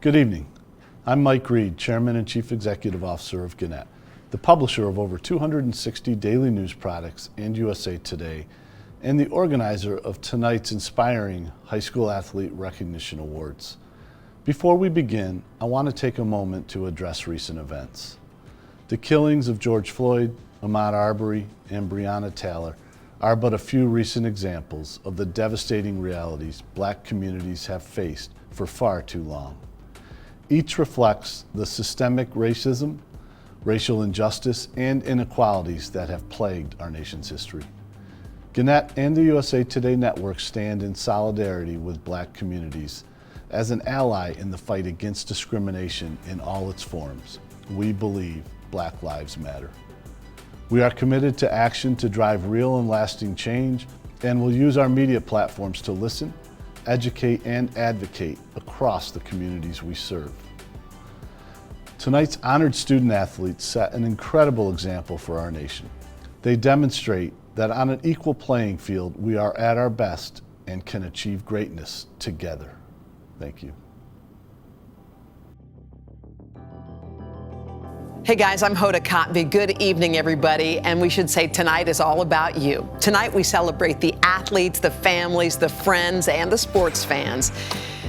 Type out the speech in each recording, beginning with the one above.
Good evening. I'm Mike Reed, Chairman and Chief Executive Officer of Gannett, the publisher of over 260 daily news products and USA Today, and the organizer of tonight's inspiring High School Athlete Recognition Awards. Before we begin, I want to take a moment to address recent events. The killings of George Floyd, Ahmaud Arbery, and Breonna Taylor are but a few recent examples of the devastating realities Black communities have faced for far too long. Each reflects the systemic racism, racial injustice, and inequalities that have plagued our nation's history. Gannett and the USA Today Network stand in solidarity with Black communities as an ally in the fight against discrimination in all its forms. We believe Black lives matter. We are committed to action to drive real and lasting change, and will use our media platforms to listen, educate, and advocate across the communities we serve. Tonight's honored student athletes set an incredible example for our nation. They demonstrate that on an equal playing field, we are at our best and can achieve greatness together. Thank you. Hey guys, I'm Hoda Kotb. Good evening, everybody. And we should say tonight is all about you. Tonight we celebrate the athletes, the families, the friends, and the sports fans.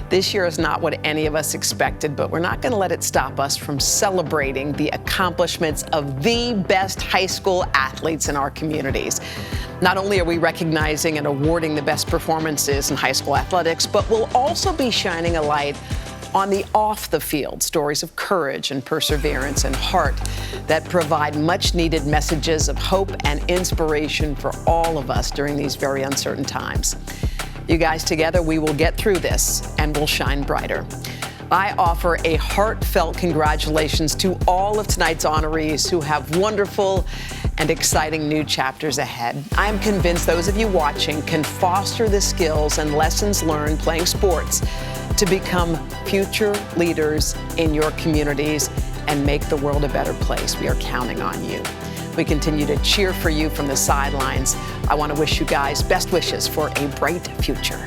This year is not what any of us expected, but we're not going to let it stop us from celebrating the accomplishments of the best high school athletes in our communities. Not only are we recognizing and awarding the best performances in high school athletics, but we'll also be shining a light on the off-the-field stories of courage and perseverance and heart that provide much-needed messages of hope and inspiration for all of us during these very uncertain times. You guys, together, we will get through this and we'll shine brighter. I offer a heartfelt congratulations to all of tonight's honorees who have wonderful and exciting new chapters ahead. I am convinced those of you watching can foster the skills and lessons learned playing sports to become future leaders in your communities and make the world a better place. We are counting on you. We continue to cheer for you from the sidelines. I want to wish you guys best wishes for a bright future.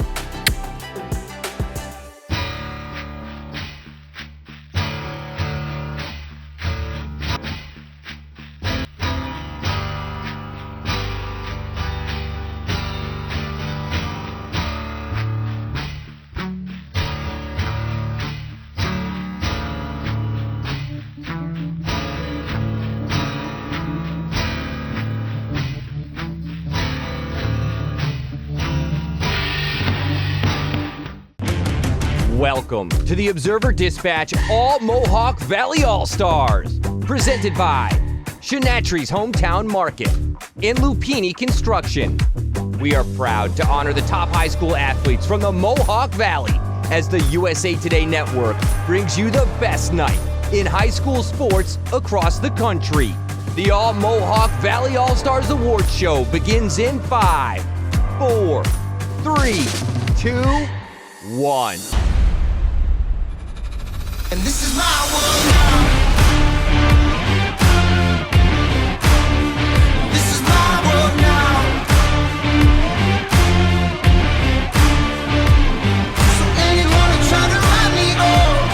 Welcome to the Observer Dispatch All-Mohawk Valley All-Stars, presented by Shinatry's Hometown Market and Lupini Construction. We are proud to honor the top high school athletes from the Mohawk Valley as the USA Today Network brings you the best night in high school sports across the country. The All-Mohawk Valley All-Stars Awards Show begins in 5, 4, 3, 2, 1. And this is my world now. This is my world now. So anyone who try to write me off,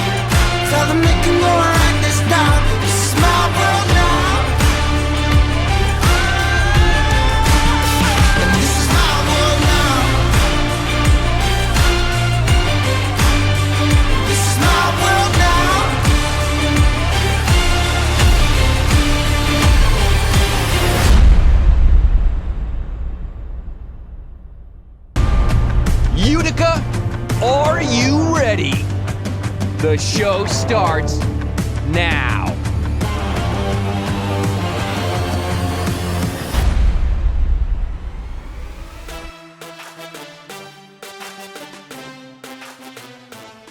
tell them they can go and write this down. This is my world now. And this is my world now. This is my world now. Utica, are you ready? The show starts now.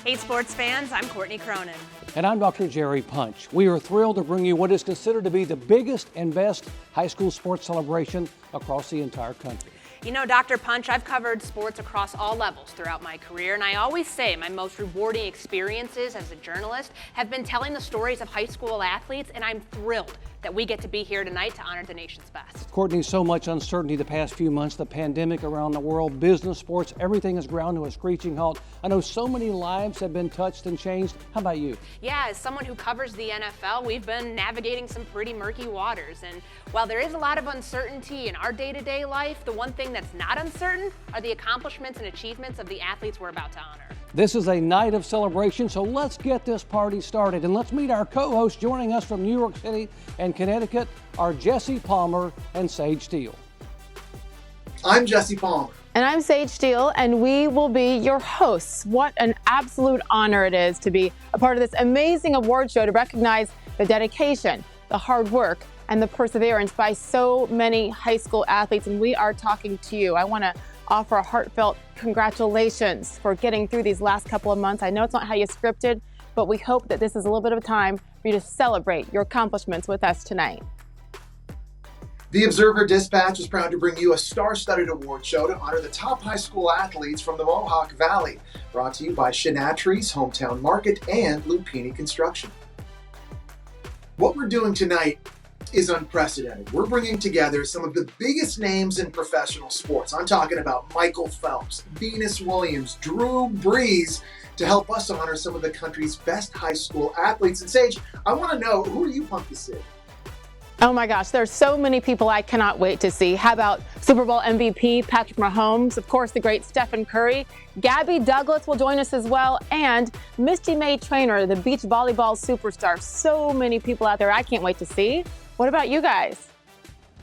Hey sports fans, I'm Courtney Cronin. And I'm Dr. Jerry Punch. We are thrilled to bring you what is considered to be the biggest and best high school sports celebration across the entire country. You know, Dr. Punch, I've covered sports across all levels throughout my career, and I always say my most rewarding experiences as a journalist have been telling the stories of high school athletes, and I'm thrilled that we get to be here tonight to honor the nation's best. Courtney, so much uncertainty the past few months, the pandemic around the world, business, sports, everything has ground to a screeching halt. I know so many lives have been touched and changed. How about you? Yeah, as someone who covers the NFL, we've been navigating some pretty murky waters. And while there is a lot of uncertainty in our day-to-day life, the one thing that's not uncertain are the accomplishments and achievements of the athletes we're about to honor. This is a night of celebration, so let's get this party started. And let's meet our co-hosts joining us from New York City and Connecticut are Jesse Palmer and Sage Steele. I'm Jesse Palmer. And I'm Sage Steele, and we will be your hosts. What an absolute honor it is to be a part of this amazing award show to recognize the dedication, the hard work, and the perseverance by so many high school athletes. And we are talking to you. I want to offer a heartfelt congratulations for getting through these last couple of months. I know it's not how you scripted, but we hope that this is a little bit of a time for you to celebrate your accomplishments with us tonight. The Observer Dispatch is proud to bring you a star-studded award show to honor the top high school athletes from the Mohawk Valley. Brought to you by Chinatry's Hometown Market and Lupini Construction. What we're doing tonight is unprecedented. We're bringing together some of the biggest names in professional sports. I'm talking about Michael Phelps, Venus Williams, Drew Brees, to help us honor some of the country's best high school athletes. And Sage, I want to know, who are you pumped to see? Oh my gosh, there's so many people I cannot wait to see. How about Super Bowl MVP Patrick Mahomes, of course the great Stephen Curry, Gabby Douglas will join us as well, and Misty May Traynor, the beach volleyball superstar. So many people out there I can't wait to see. What about you guys?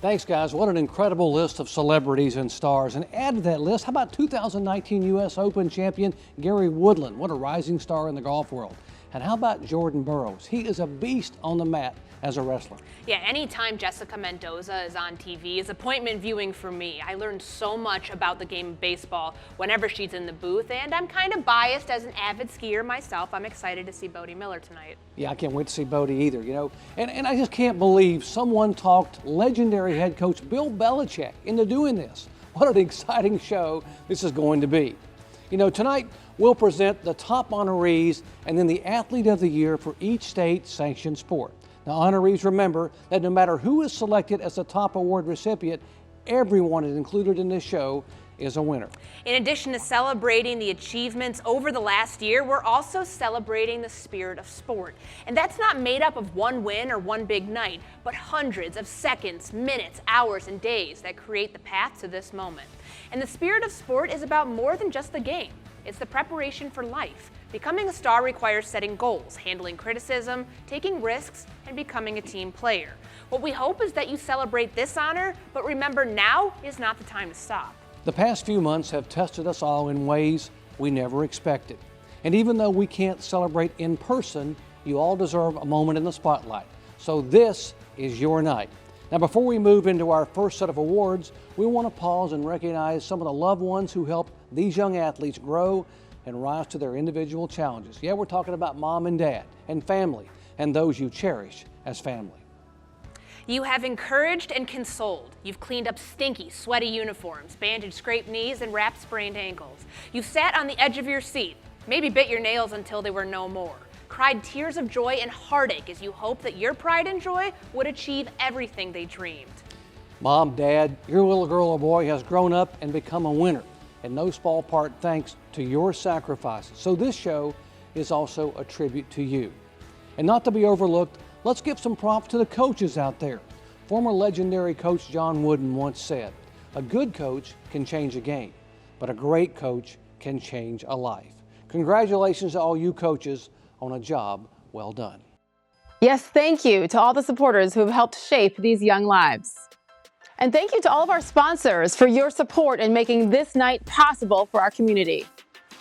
Thanks, guys. What an incredible list of celebrities and stars. And add to that list, how about 2019 U.S. Open champion Gary Woodland? What a rising star in the golf world. And how about Jordan Burroughs? He is a beast on the mat as a wrestler. Yeah, anytime Jessica Mendoza is on TV is appointment viewing for me. I learned so much about the game of baseball whenever she's in the booth, and I'm kind of biased as an avid skier myself. I'm excited to see Bodie Miller tonight. Yeah, I can't wait to see Bodie either, you know. And I just can't believe someone talked legendary head coach Bill Belichick into doing this. What an exciting show this is going to be. You know, tonight we'll present the top honorees and then the athlete of the year for each state-sanctioned sport. Now, honorees, remember that no matter who is selected as the top award recipient, everyone is included in this show is a winner. In addition to celebrating the achievements over the last year, we're also celebrating the spirit of sport. And that's not made up of one win or one big night, but hundreds of seconds, minutes, hours, and days that create the path to this moment. And the spirit of sport is about more than just the game. It's the preparation for life. Becoming a star requires setting goals, handling criticism, taking risks, and becoming a team player. What we hope is that you celebrate this honor, but remember, now is not the time to stop. The past few months have tested us all in ways we never expected. And even though we can't celebrate in person, you all deserve a moment in the spotlight. So this is your night. Now, before we move into our first set of awards, we want to pause and recognize some of the loved ones who helped these young athletes grow and rise to their individual challenges. Yeah, we're talking about mom and dad and family and those you cherish as family. You have encouraged and consoled. You've cleaned up stinky, sweaty uniforms, bandaged scraped knees, and wrapped sprained ankles. You've sat on the edge of your seat, maybe bit your nails until they were no more, cried tears of joy and heartache as you hoped that your pride and joy would achieve everything they dreamed. Mom, Dad, your little girl or boy has grown up and become a winner, in no small part thanks to your sacrifices. So this show is also a tribute to you. And not to be overlooked, let's give some props to the coaches out there. Former legendary coach John Wooden once said, "A good coach can change a game, but a great coach can change a life." Congratulations to all you coaches on a job well done. Yes, thank you to all the supporters who have helped shape these young lives. And thank you to all of our sponsors for your support in making this night possible for our community.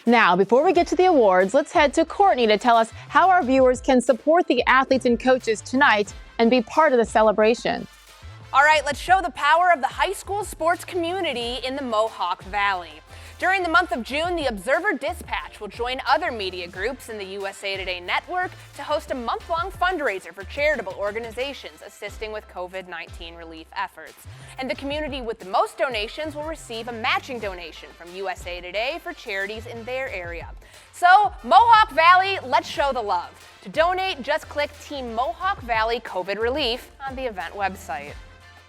Now, before we get to the awards, let's head to Courtney to tell us how our viewers can support the athletes and coaches tonight and be part of the celebration. All right, let's show the power of the high school sports community in the Mohawk Valley. During the month of June, the Observer Dispatch will join other media groups in the USA Today network to host a month-long fundraiser for charitable organizations assisting with COVID-19 relief efforts. And the community with the most donations will receive a matching donation from USA Today for charities in their area. So, Mohawk Valley, let's show the love. To donate, just click Team Mohawk Valley COVID Relief on the event website.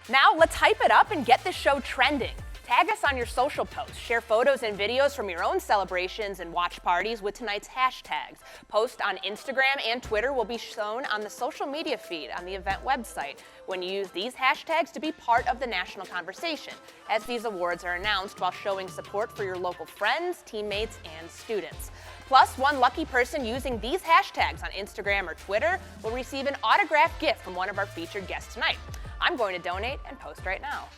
Now, let's hype it up and get this show trending. Tag us on your social posts, share photos and videos from your own celebrations and watch parties with tonight's hashtags. Posts on Instagram and Twitter will be shown on the social media feed on the event website when you use these hashtags to be part of the national conversation, as these awards are announced while showing support for your local friends, teammates, and students. Plus, one lucky person using these hashtags on Instagram or Twitter will receive an autographed gift from one of our featured guests tonight. I'm going to donate and post right now.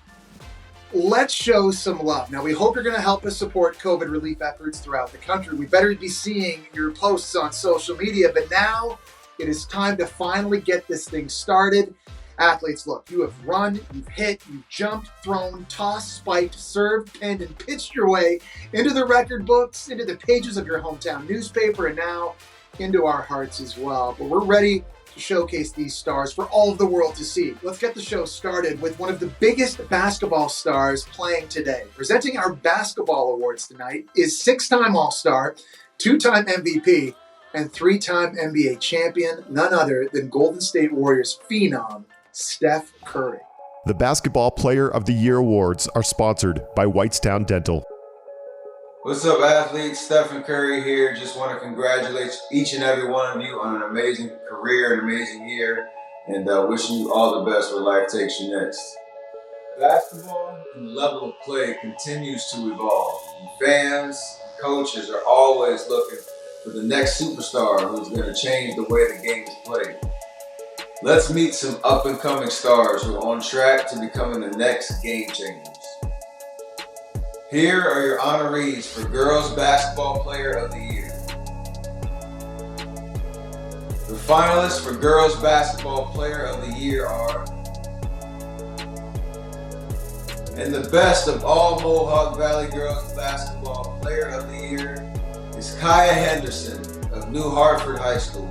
Let's show some love. Now, we hope you're going to help us support COVID relief efforts throughout the country. We better be seeing your posts on social media, but now it is time to finally get this thing started. Athletes, look, you have run, you've hit, you've jumped, thrown, tossed, spiked, served, pinned, and pitched your way into the record books, into the pages of your hometown newspaper, and now into our hearts as well. But we're ready to showcase these stars for all of the world to see. Let's get the show started with one of the biggest basketball stars playing today. Presenting our basketball awards tonight is 6-time All-Star, 2-time MVP, and 3-time NBA champion, none other than Golden State Warriors phenom, Steph Curry. The Basketball Player of the Year awards are sponsored by Whitestown Dental. What's up, athletes? Stephen Curry here. Just want to congratulate each and every one of you on an amazing career, an amazing year, and wishing you all the best where life takes you next. Basketball and the level of play continues to evolve. And fans, coaches are always looking for the next superstar who's going to change the way the game is played. Let's meet some up-and-coming stars who are on track to becoming the next game changers. Here are your honorees for Girls Basketball Player of the Year. The finalists for Girls Basketball Player of the Year are, and the best of All-Mohawk Valley Girls Basketball Player of the Year is Kaya Henderson of New Hartford High School.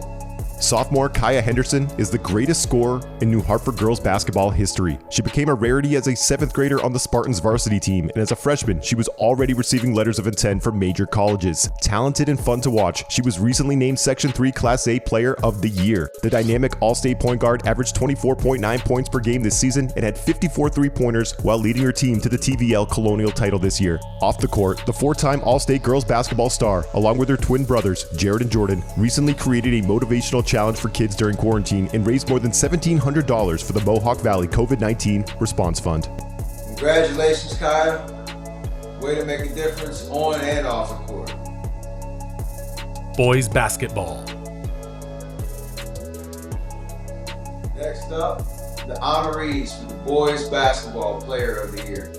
Sophomore Kaya Henderson is the greatest scorer in New Hartford girls basketball history. She became a rarity as a 7th grader on the Spartans varsity team, and as a freshman, she was already receiving letters of intent from major colleges. Talented and fun to watch, she was recently named Section 3 Class A Player of the Year. The dynamic All-State point guard averaged 24.9 points per game this season and had 54 three-pointers while leading her team to the TVL Colonial title this year. Off the court, the 4-time All-State girls basketball star, along with her twin brothers, Jared and Jordan, recently created a motivational challenge for kids during quarantine and raised more than $1,700 for the Mohawk Valley COVID-19 Response Fund. Congratulations, Kaya. Way to make a difference on and off the court. Boys basketball. Next up, the honorees for the Boys Basketball Player of the Year.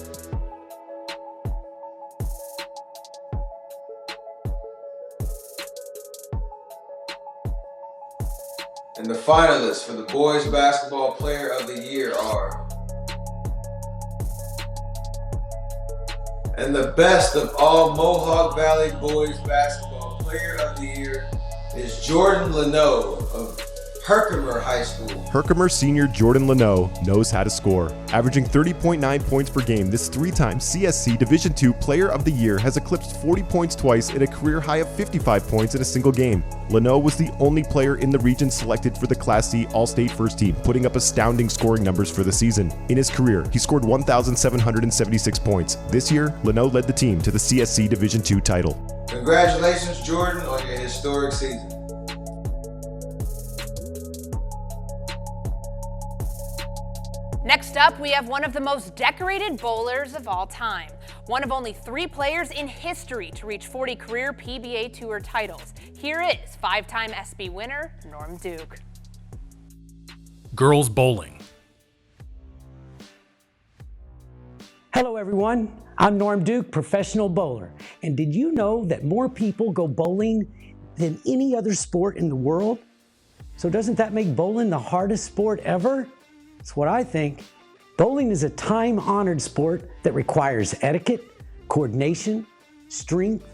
And the finalists for the Boys Basketball Player of the Year are, and the best of All-Mohawk Valley Boys Basketball Player of the Year is Jordan Leno of Herkimer High School. Herkimer senior Jordan Leno knows how to score. Averaging 30.9 points per game, this 3-time CSC Division II Player of the Year has eclipsed 40 points twice and a career high of 55 points in a single game. Leno was the only player in the region selected for the Class C All-State First Team, putting up astounding scoring numbers for the season. In his career, he scored 1,776 points. This year, Leno led the team to the CSC Division II title. Congratulations, Jordan, on your historic season. Next up, we have one of the most decorated bowlers of all time. One of only 3 players in history to reach 40 career PBA Tour titles. Here is 5-time SB winner, Norm Duke. Girls bowling. Hello everyone, I'm Norm Duke, professional bowler. And did you know that more people go bowling than any other sport in the world? So doesn't that make bowling the hardest sport ever? That's what I think. Bowling is a time-honored sport that requires etiquette, coordination, strength,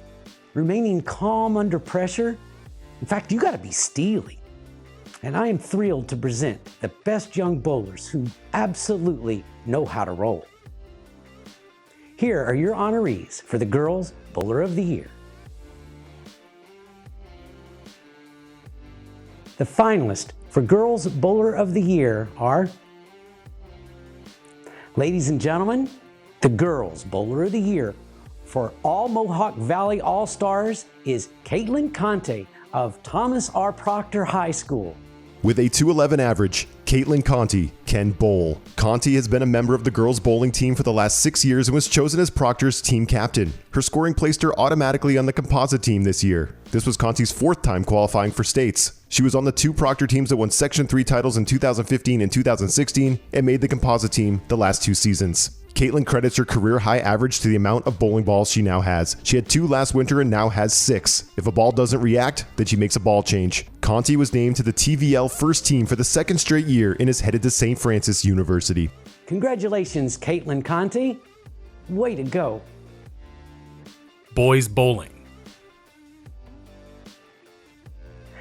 remaining calm under pressure. In fact, you got to be steely. And I am thrilled to present the best young bowlers who absolutely know how to roll. Here are your honorees for the Girls Bowler of the Year. The finalists for Girls Bowler of the Year are, ladies and gentlemen, the Girls Bowler of the Year for All-Mohawk Valley All-Stars is Caitlin Conte of Thomas R. Proctor High School. With a 2.11 average, Caitlin Conte can bowl. Conte has been a member of the girls bowling team for the last 6 years and was chosen as Proctor's team captain. Her scoring placed her automatically on the composite team this year. This was Conte's 4th time qualifying for states. She was on the 2 Proctor teams that won Section 3 titles in 2015 and 2016 and made the composite team the last 2 seasons. Caitlin credits her career high average to the amount of bowling balls she now has. She had 2 last winter and now has 6. If a ball doesn't react, then she makes a ball change. Conte was named to the TVL first team for the 2nd straight year and is headed to St. Francis University. Congratulations, Caitlin Conte. Way to go. Boys bowling.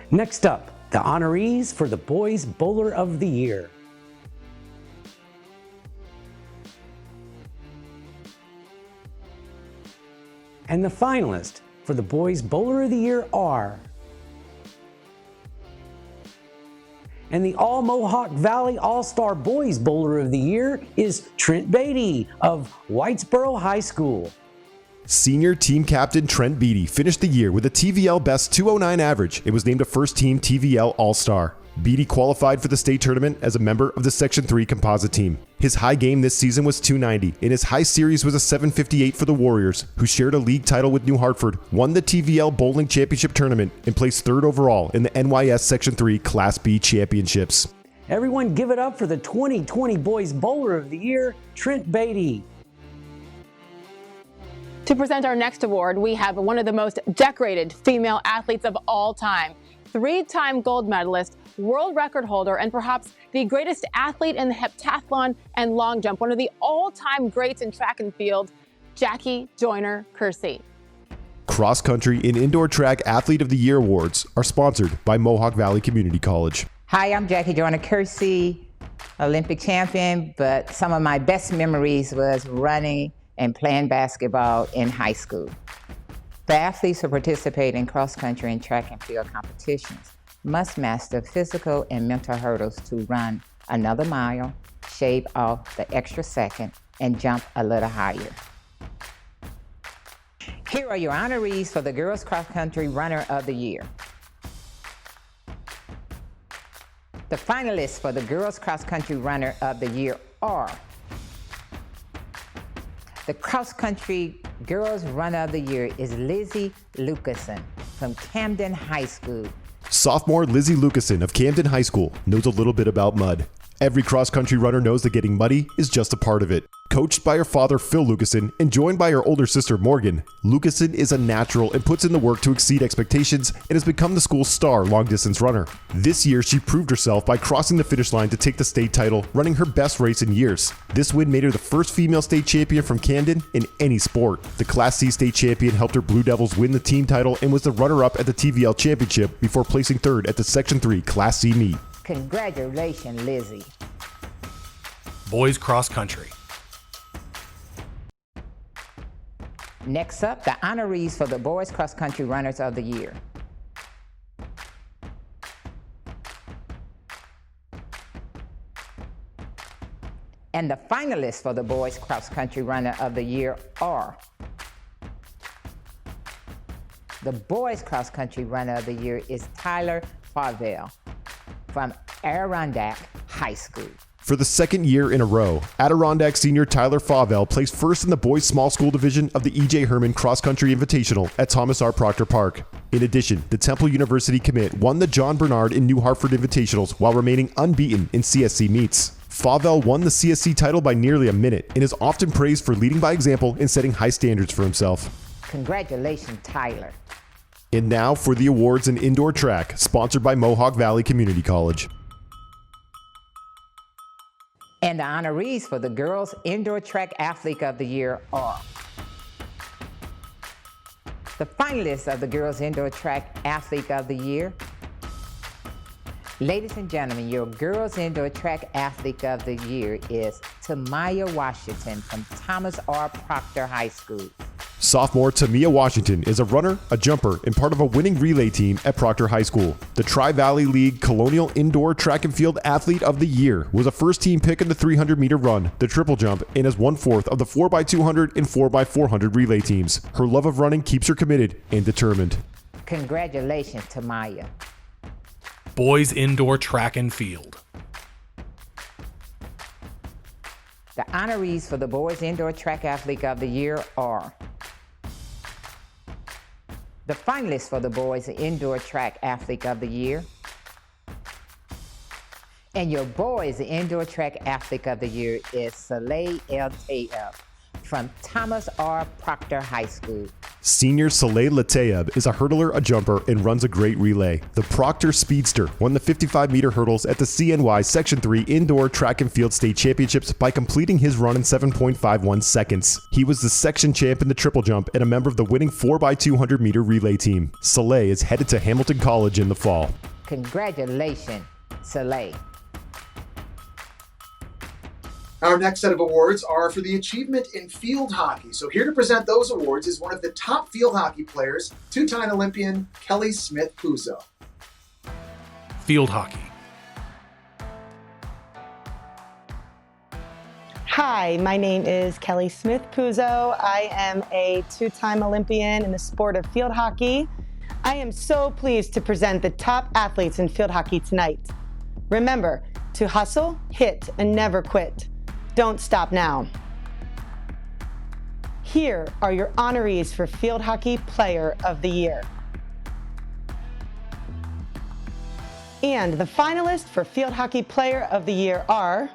Next up, the honorees for the Boys Bowler of the Year. And the finalists for the Boys Bowler of the Year are, and the All-Mohawk Valley All-Star Boys Bowler of the Year is Trent Beatty of Whitesboro High School. Senior team captain Trent Beatty finished the year with a TVL best 209 average and was named a first team TVL All-Star. Beatty qualified for the state tournament as a member of the Section 3 composite team. His high game this season was 290, and his high series was a 758 for the Warriors, who shared a league title with New Hartford, won the TVL Bowling Championship Tournament, and placed 3rd overall in the NYS Section 3 Class B Championships. Everyone give it up for the 2020 Boys Bowler of the Year, Trent Beatty. To present our next award, we have one of the most decorated female athletes of all time, 3-time gold medalist, world record holder, and perhaps the greatest athlete in the heptathlon and long jump, one of the all-time greats in track and field, Jackie Joyner-Kersee. Cross Country and Indoor Track Athlete of the Year awards are sponsored by Mohawk Valley Community College. Hi, I'm Jackie Joyner-Kersee, Olympic champion, but some of my best memories was running and playing basketball in high school. The athletes who participate in cross country and track and field competitions must master physical and mental hurdles to run another mile, shave off the extra second, and jump a little higher. Here are your honorees for the Girls Cross Country Runner of the Year. The finalists for the Girls Cross Country Runner of the Year are the Cross Country Girls Runner of the Year is Lizzie Lucasen from Camden High School. Sophomore Lizzie Lucasen of Camden High School knows a little bit about mud. Every cross-country runner knows that getting muddy is just a part of it. Coached by her father, Phil Lucasen, and joined by her older sister, Morgan, Lucasen is a natural and puts in the work to exceed expectations and has become the school's star long-distance runner. This year, she proved herself by crossing the finish line to take the state title, running her best race in years. This win made her the first female state champion from Camden in any sport. The Class C state champion helped her Blue Devils win the team title and was the runner-up at the TVL championship before placing 3rd at the Section 3 Class C meet. Congratulations, Lizzie. Boys cross country. Next up, the honorees for the Boys Cross Country Runners of the Year. And the finalists for the Boys Cross Country Runner of the Year are the Boys Cross Country Runner of the Year is Tyler Farvell from Adirondack High School. For the 2nd year in a row, Adirondack senior Tyler Favell placed 1st in the boys small school division of the E.J. Herman Cross Country Invitational at Thomas R. Proctor Park. In addition, the Temple University commit won the John Bernard and New Hartford Invitationals while remaining unbeaten in CSC meets. Favell won the CSC title by nearly a minute and is often praised for leading by example and setting high standards for himself. Congratulations, Tyler. And now for the awards in indoor track, sponsored by Mohawk Valley Community College. And the honorees for the Girls Indoor Track Athlete of the Year are The finalists of the Girls Indoor Track Athlete of the Year. Ladies and gentlemen, your Girls Indoor Track Athlete of the Year is Tamaya Washington from Thomas R. Proctor High School. Sophomore Tamia Washington is a runner, a jumper, and part of a winning relay team at Proctor High School. The Tri-Valley League Colonial Indoor Track and Field Athlete of the Year, was a first-team pick in the 300-meter run, the triple jump, and is 1/4 of the 4x200 and 4x400 relay teams. Her love of running keeps her committed and determined. Congratulations, Tamaya. Boys Indoor Track and Field. The honorees for the Boys Indoor Track Athlete of the Year are the finalists for the Boys Indoor Track Athlete of the Year, and your Boys Indoor Track Athlete of the Year is Soleil L-Tayeb from Thomas R. Proctor High School. Senior Soleil Latayeb is a hurdler, a jumper, and runs a great relay. The Proctor Speedster won the 55-meter hurdles at the CNY Section 3 Indoor Track and Field State Championships by completing his run in 7.51 seconds. He was the section champ in the triple jump and a member of the winning 4x200-meter relay team. Soleil is headed to Hamilton College in the fall. Congratulations, Soleil. Our next set of awards are for the achievement in field hockey. So here to present those awards is one of the top field hockey players, two-time Olympian Kelly Smith-Puzo. Field hockey. Hi, my name is Kelly Smith-Puzo. I am a two-time Olympian in the sport of field hockey. I am so pleased to present the top athletes in field hockey tonight. Remember to hustle, hit, and never quit. Don't stop now. Here are your honorees for Field Hockey Player of the Year. And the finalists for Field Hockey Player of the Year are,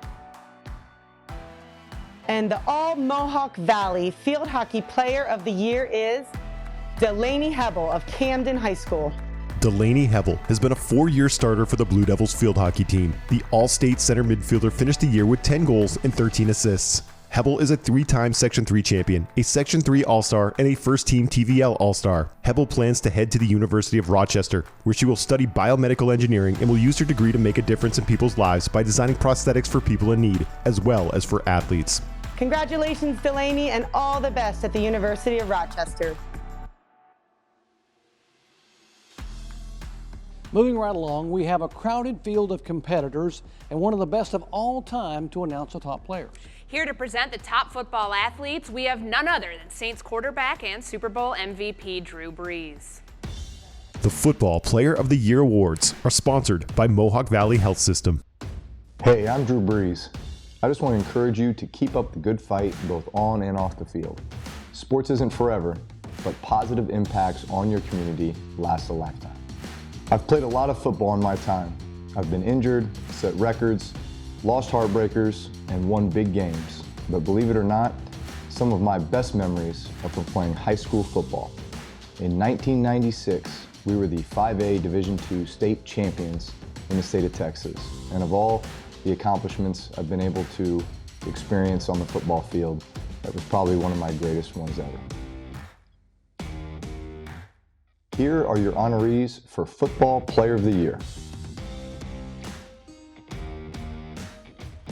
and the All-Mohawk Valley Field Hockey Player of the Year is Delaney Hebel of Camden High School. Delaney Hebel has been a 4-year starter for the Blue Devils field hockey team. The All-State center midfielder finished the year with 10 goals and 13 assists. Hebel is a 3-time Section 3 champion, a Section 3 All-Star, and a first-team TVL All-Star. Hebel plans to head to the University of Rochester, where she will study biomedical engineering and will use her degree to make a difference in people's lives by designing prosthetics for people in need, as well as for athletes. Congratulations, Delaney, and all the best at the University of Rochester. Moving right along, we have a crowded field of competitors and one of the best of all time to announce the top players. Here to present the top football athletes, we have none other than Saints quarterback and Super Bowl MVP Drew Brees. The Football Player of the Year awards are sponsored by Mohawk Valley Health System. Hey, I'm Drew Brees. I just want to encourage you to keep up the good fight both on and off the field. Sports isn't forever, but positive impacts on your community last a lifetime. I've played a lot of football in my time. I've been injured, set records, lost heartbreakers, and won big games. But believe it or not, some of my best memories are from playing high school football. In 1996, we were the 5A Division II state champions in the state of Texas. And of all the accomplishments I've been able to experience on the football field, that was probably one of my greatest ones ever. Here are your honorees for Football Player of the Year.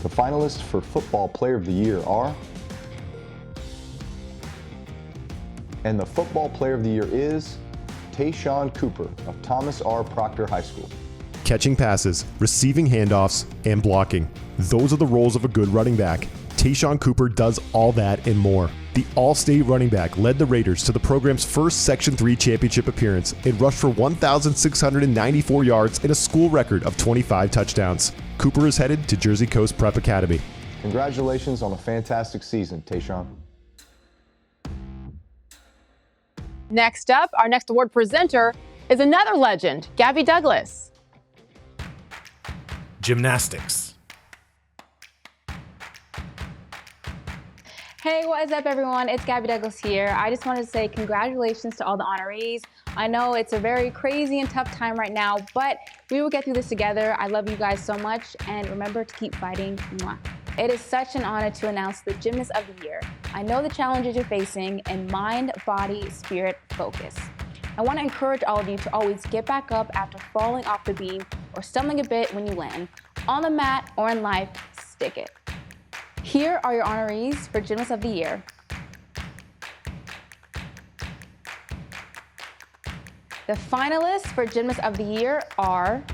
The finalists for Football Player of the Year are, and the Football Player of the Year is Tayshawn Cooper of Thomas R. Proctor High School. Catching passes, receiving handoffs, and blocking. Those are the roles of a good running back. Tayshawn Cooper does all that and more. The All-State running back led the Raiders to the program's first Section 3 championship appearance and rushed for 1,694 yards and a school record of 25 touchdowns. Cooper is headed to Jersey Coast Prep Academy. Congratulations on a fantastic season, Tayshawn. Next up, our next award presenter is another legend, Gabby Douglas. Gymnastics. Hey, what is up, everyone? It's Gabby Douglas here. I just wanted to say congratulations to all the honorees. I know it's a very crazy and tough time right now, but we will get through this together. I love you guys so much, and remember to keep fighting. Mwah. It is such an honor to announce the Gymnast of the Year. I know the challenges you're facing in mind, body, spirit, focus. I want to encourage all of you to always get back up after falling off the beam or stumbling a bit when you land. On the mat or in life, stick it. Here are your honorees for Gymnast of the Year. The finalists for Gymnast of the Year are,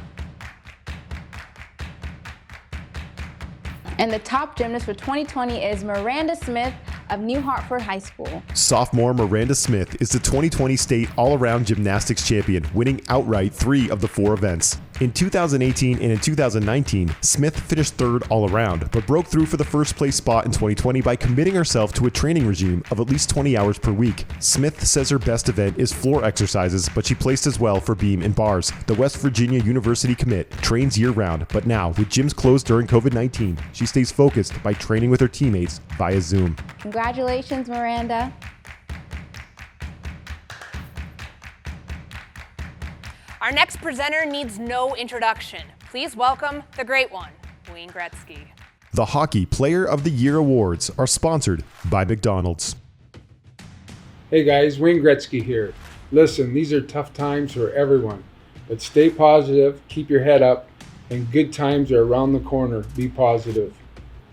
and the top gymnast for 2020 is Miranda Smith of New Hartford High School. Sophomore Miranda Smith is the 2020 state all-around gymnastics champion, winning outright 3 of the 4 events. In 2018 and in 2019, Smith finished third all around, but broke through for the first place spot in 2020 by committing herself to a training regime of at least 20 hours per week. Smith says her best event is floor exercises, but she placed as well for beam and bars. The West Virginia University commit trains year-round, but now, with gyms closed during COVID-19, she stays focused by training with her teammates via Zoom. Congratulations, Miranda. Our next presenter needs no introduction. Please welcome the great one, Wayne Gretzky. The Hockey Player of the Year Awards are sponsored by McDonald's. Hey guys, Wayne Gretzky here. Listen, these are tough times for everyone, but stay positive, keep your head up, and good times are around the corner. Be positive.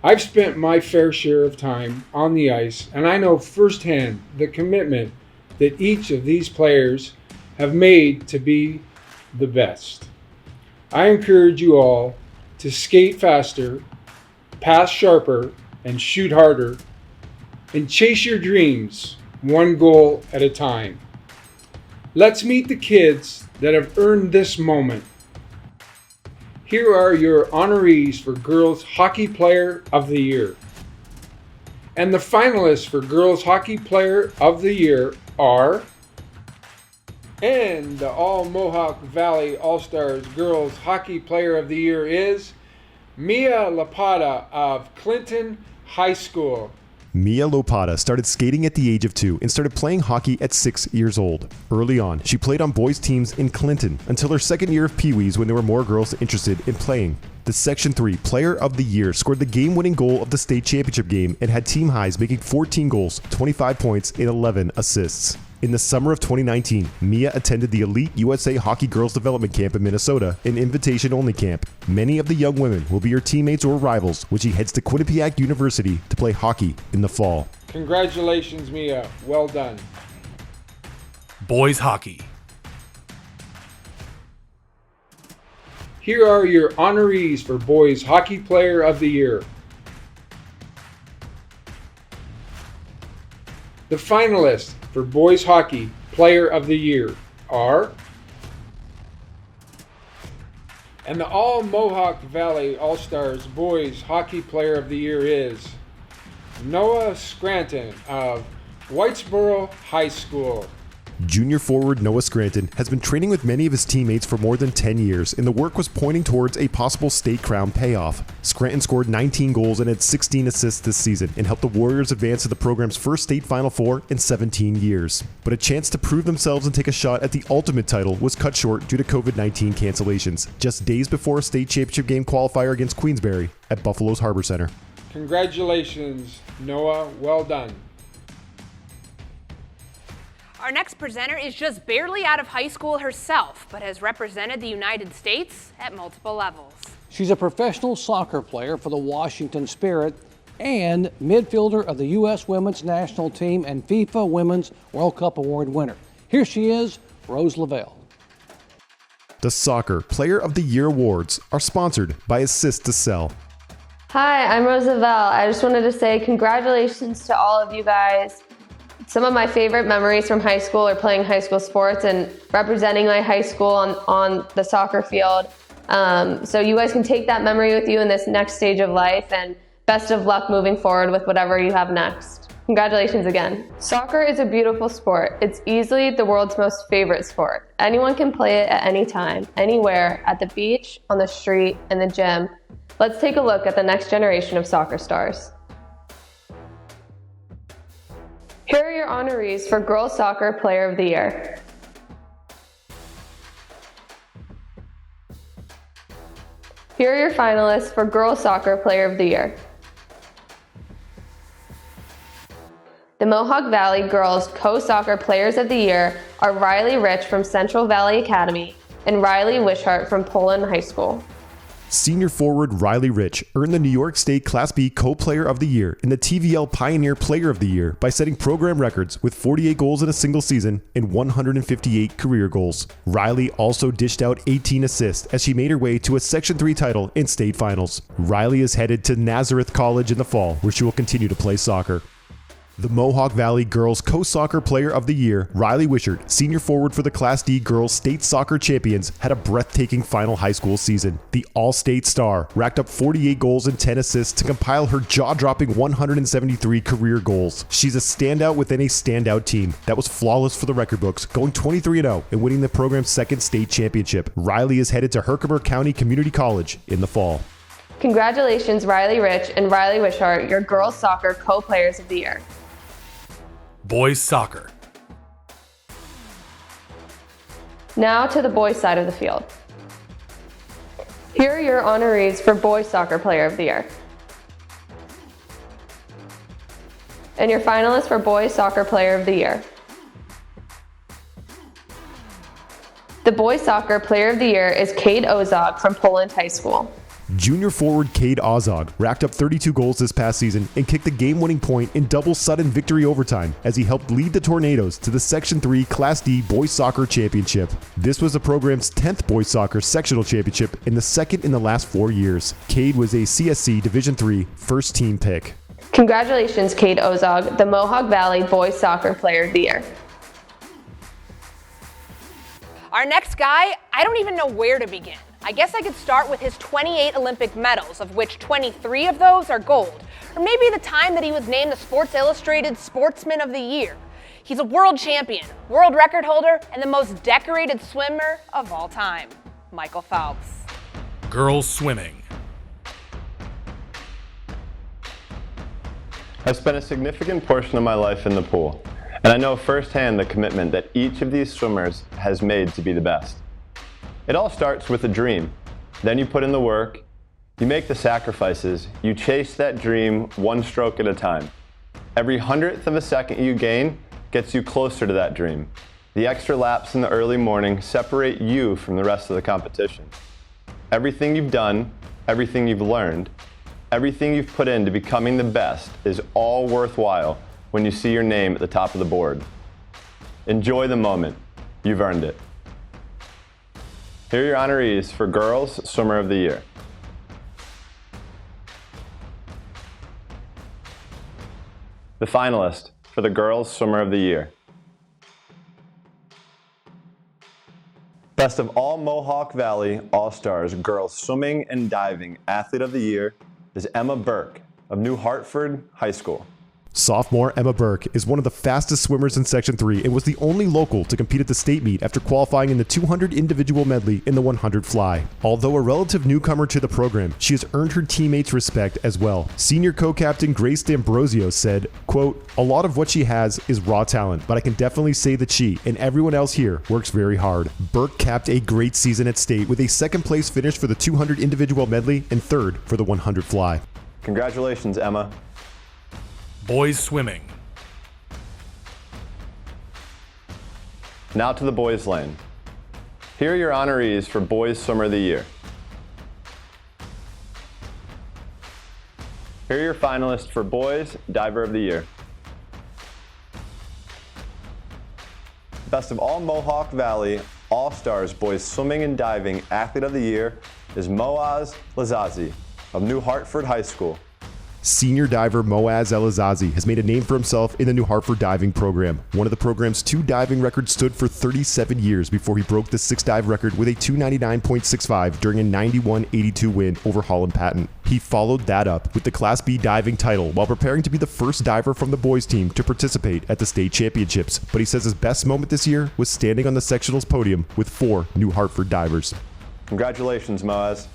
I've spent my fair share of time on the ice, and I know firsthand the commitment that each of these players have made to be the best. I encourage you all to skate faster, pass sharper, and shoot harder, and chase your dreams one goal at a time. Let's meet the kids that have earned this moment. Here are your honorees for Girls Hockey Player of the Year. And the finalists for Girls Hockey Player of the Year are, and the All-Mohawk Valley All-Stars Girls Hockey Player of the Year is Mia Lapata of Clinton High School. Mia Lopata started skating at the age of 2 and started playing hockey at 6 years old. Early on, she played on boys' teams in Clinton until her second year of Pee Wees when there were more girls interested in playing. The Section 3 Player of the Year scored the game-winning goal of the state championship game and had team highs, making 14 goals, 25 points, and 11 assists. In the summer of 2019, Mia attended the Elite USA Hockey Girls Development Camp in Minnesota, an invitation-only camp. Many of the young women will be her teammates or rivals when she heads to Quinnipiac University to play hockey in the fall. Congratulations, Mia. Well done. Boys hockey. Here are your honorees for Boys Hockey Player of the Year. The finalists for Boys Hockey Player of the Year are, and the All-Mohawk Valley All-Stars Boys Hockey Player of the Year is Noah Scranton of Whitesboro High School. Junior forward Noah Scranton has been training with many of his teammates for more than 10 years, and the work was pointing towards a possible state crown payoff. Scranton scored 19 goals and had 16 assists this season and helped the Warriors advance to the program's first state Final Four in 17 years. But a chance to prove themselves and take a shot at the ultimate title was cut short due to COVID-19 cancellations, just days before a state championship game qualifier against Queensbury at Buffalo's Harbor Center. Congratulations, Noah. Well done. Our next presenter is just barely out of high school herself, but has represented the United States at multiple levels. She's a professional soccer player for the Washington Spirit and midfielder of the U.S. Women's National Team and FIFA Women's World Cup Award winner. Here she is, Rose Lavelle. The Soccer Player of the Year Awards are sponsored by Assist to Sell. Hi, I'm Rose Lavelle. I just wanted to say congratulations to all of you guys. Some of my favorite memories from high school are playing high school sports and representing my high school on the soccer field. So you guys can take that memory with you in this next stage of life, and best of luck moving forward with whatever you have next. Congratulations again. Soccer is a beautiful sport. It's easily the world's most favorite sport. Anyone can play it at any time, anywhere, at the beach, on the street, in the gym. Let's take a look at the next generation of soccer stars. Here are your honorees for Girls Soccer Player of the Year. Here are your finalists for Girls Soccer Player of the Year. The Mohawk Valley Girls Co-Soccer Players of the Year are Riley Rich from Central Valley Academy and Riley Wishart from Poland High School. Senior forward Riley Rich earned the New York State Class B Co-Player of the Year and the TVL Pioneer Player of the Year by setting program records with 48 goals in a single season and 158 career goals. Riley also dished out 18 assists as she made her way to a Section 3 title in state finals. Riley is headed to Nazareth College in the fall, where she will continue to play soccer. The Mohawk Valley Girls Co-Soccer Player of the Year, Riley Wishart, senior forward for the Class D Girls State Soccer Champions, had a breathtaking final high school season. The All-State star racked up 48 goals and 10 assists to compile her jaw-dropping 173 career goals. She's a standout within a standout team that was flawless for the record books, going 23-0 and winning the program's second state championship. Riley is headed to Herkimer County Community College in the fall. Congratulations, Riley Rich and Riley Wishart, your Girls Soccer Co-Players of the Year. Boys soccer. Now to the boys' side of the field. Here are your honorees for Boys Soccer Player of the Year. And your finalists for Boys Soccer Player of the Year. The Boys Soccer Player of the Year is Cade Ozog from Poland High School. Junior forward Cade Ozog racked up 32 goals this past season and kicked the game-winning point in double sudden victory overtime as he helped lead the Tornadoes to the Section 3 Class D Boys Soccer Championship. This was the program's 10th Boys Soccer Sectional Championship and the second in the last 4 years. Cade was a CSC Division III first team pick. Congratulations, Cade Ozog, the Mohawk Valley Boys Soccer Player of the Year. Our next guy, I don't even know where to begin. I guess I could start with his 28 Olympic medals, of which 23 of those are gold. Or maybe the time that he was named the Sports Illustrated Sportsman of the Year. He's a world champion, world record holder, and the most decorated swimmer of all time, Michael Phelps. Girls swimming. I've spent a significant portion of my life in the pool, and I know firsthand the commitment that each of these swimmers has made to be the best. It all starts with a dream. Then you put in the work, you make the sacrifices, you chase that dream one stroke at a time. Every 100th of a second you gain gets you closer to that dream. The extra laps in the early morning separate you from the rest of the competition. Everything you've done, everything you've learned, everything you've put into becoming the best is all worthwhile when you see your name at the top of the board. Enjoy the moment. You've earned it. Here are your honorees for Girls Swimmer of the Year. The finalist for the Girls Swimmer of the Year. Best of All-Mohawk Valley All-Stars Girls Swimming and Diving Athlete of the Year is Emma Burke of New Hartford High School. Sophomore Emma Burke is one of the fastest swimmers in Section 3 and was the only local to compete at the state meet after qualifying in the 200 individual medley in the 100 fly. Although a relative newcomer to the program, she has earned her teammates' respect as well. Senior co-captain Grace D'Ambrosio said, quote, "A lot of what she has is raw talent, but I can definitely say that she and everyone else here works very hard." Burke capped a great season at state with a second place finish for the 200 individual medley and third for the 100 fly. Congratulations, Emma. Boys swimming. Now to the boys lane. Here are your honorees for Boys Swimmer of the Year. Here are your finalists for Boys Diver of the Year. Best of All-Mohawk Valley All-Stars Boys Swimming and Diving Athlete of the Year is Moaz Lazazi of New Hartford High School. Senior diver Moaz El-Azazi has made a name for himself in the New Hartford diving program. One of the program's 2 diving records stood for 37 years before he broke the 6 dive record with a 299.65 during a 91-82 win over Holland Patton. He followed that up with the Class B diving title while preparing to be the first diver from the boys team to participate at the state championships. But he says his best moment this year was standing on the sectionals podium with 4 New Hartford divers. Congratulations, Moaz.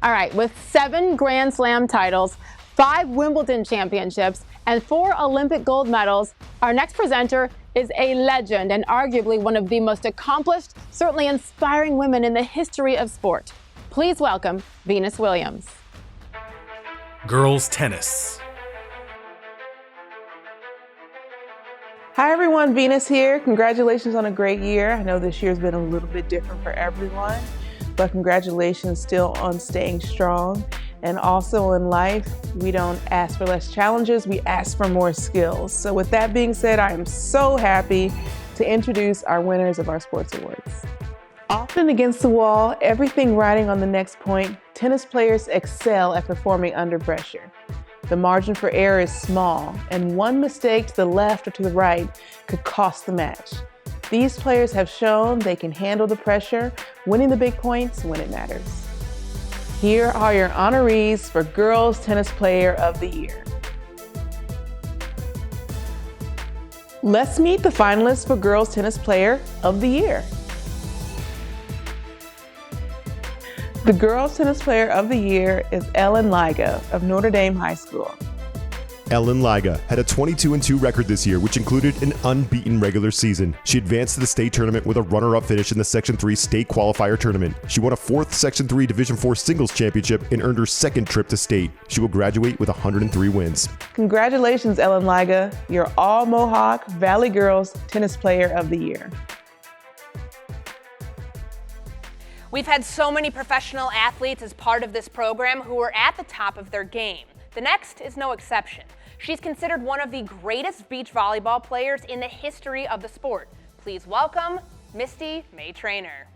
All right, with 7 Grand Slam titles, 5 Wimbledon championships, and 4 Olympic gold medals, our next presenter is a legend and arguably one of the most accomplished, certainly inspiring women in the history of sport. Please welcome Venus Williams. Girls tennis. Hi everyone, Venus here. Congratulations on a great year. I know this year's been a little bit different for everyone, but congratulations still on staying strong. And also in life, we don't ask for less challenges, we ask for more skills. So with that being said, I am so happy to introduce our winners of our sports awards. Often against the wall, everything riding on the next point, tennis players excel at performing under pressure. The margin for error is small, and one mistake to the left or to the right could cost the match. These players have shown they can handle the pressure, winning the big points when it matters. Here are your honorees for Girls Tennis Player of the Year. Let's meet the finalists for Girls Tennis Player of the Year. The Girls Tennis Player of the Year is Ellen Liga of Notre Dame High School. Ellen Liga had a 22-2 record this year, which included an unbeaten regular season. She advanced to the state tournament with a runner-up finish in the Section 3 state qualifier tournament. She won a 4th Section 3 Division 4 singles championship and earned her second trip to state. She will graduate with 103 wins. Congratulations, Ellen Liga. You're All-Mohawk Valley Girls Tennis Player of the Year. We've had so many professional athletes as part of this program who are at the top of their game. The next is no exception. She's considered one of the greatest beach volleyball players in the history of the sport. Please welcome Misty May Traynor.